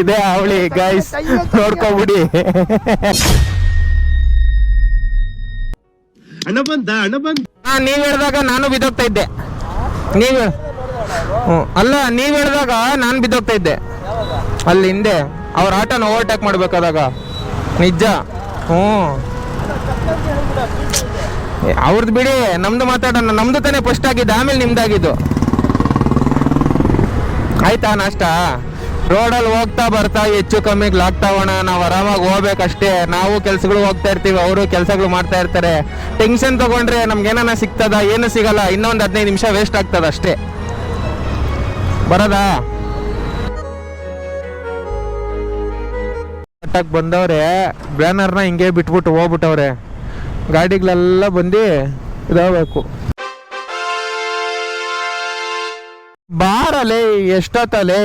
ಇದೆ ಅವಳಿ ಗೈಸ್, ನೋಡ್ಕೊಬಿಡಿ. ನೀವ್ ಹೇಳ್ದಾಗ ನಾನು ಬಿದ್ದೋಗ್ತಾ ಇದ್ದೆ. ಅಲ್ಲ, ನೀವ್ ಹೇಳ್ದಾಗ ನಾನು ಬಿದ್ದೋಗ್ತಾ ಇದ್ದೆ ಅಲ್ಲಿ ಹಿಂದೆ. ಅವ್ರ ಆಟೋನ ಓವರ್ಟೇಕ್ ಮಾಡ್ಬೇಕಾದಾಗ ನಿಜ. ಅವ್ರದ್ದು ಬಿಡಿ, ನಮ್ದು ಮಾತಾಡೋಣ. ನಮ್ದು ತಾನೇ ಫಸ್ಟ್ ಆಗಿದ್ದು, ಆಮೇಲೆ ನಿಮ್ದಾಗಿದ್ದು. ಆಯ್ತಾ ನಾಷ್ಟ? ರೋಡಲ್ಲಿ ಹೋಗ್ತಾ ಬರ್ತಾ ಹೆಚ್ಚು ಕಮ್ಮಿಗೆ ಲಾಗ್ತಾವಣ. ನಾವು ಆರಾಮಾಗಿ ಹೋಗ್ಬೇಕಷ್ಟೇ. ನಾವು ಕೆಲ್ಸಗಳು ಹೋಗ್ತಾ ಇರ್ತೀವಿ, ಅವರು ಕೆಲಸಗಳು ಮಾಡ್ತಾ ಇರ್ತಾರೆ. ಟೆನ್ಷನ್ ತಗೊಂಡ್ರೆ ನಮ್ಗೆ ಏನಾನ ಸಿಗ್ತದ? ಏನು ಸಿಗಲ್ಲ. ಇನ್ನೊಂದು 15 ನಿಮಿಷ ವೇಸ್ಟ್ ಆಗ್ತದ ಅಷ್ಟೇ. ಬರೋದಾ? ಬಂದವ್ರೆ, ಬ್ಯಾನರ್ನ ಹಿಂಗೆ ಬಿಟ್ಬಿಟ್ಟು ಹೋಗ್ಬಿಟ್ಟವ್ರೆ. ಗಾಡಿಗಳೆಲ್ಲ ಬಂದು ಇದಾಗಬೇಕು. ಬಾರಲೇ, ಎಷ್ಟೊತ್ತಲೇ?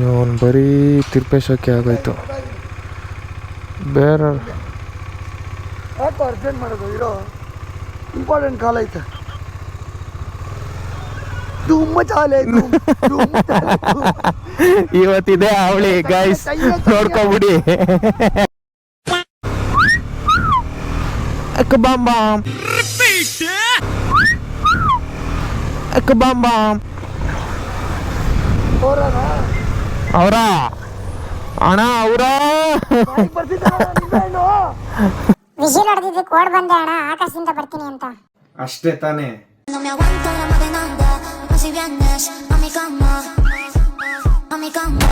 ಇವನ್ ಬರೀ ತಿರ್ಪೇಶಕ್ಕೆ ಆಗೋಯ್ತು. ಬೇರೆ ಅರ್ಜೆಂಟ್ ಮಾಡೋದು ಇರೋ ಇಂಪಾರ್ಟೆಂಟ್ ಕಾಲ್ ಐತೆ. ಇವತ್ತಿದೆ ಅವಳಿ ಗೈಸ್, ನೋಡ್ಕೊಬಿಡಿ. ಬಾಂಬ್ ಅವರ ಅಣ್ಣ, ಅವರ ವಿಷಯ ಹೊಡೆದಿದ್ದೆ, ಕೋಡ್ ಬಂದೆ ಅಣ್ಣ, ಆಕಾಶದಿಂದ ಬರ್ತೀನಿ ಅಂತ. ಅಷ್ಟೇ ತಾನೇ. No me aguanto la morenada, así vienes a mi cama, a mi cama.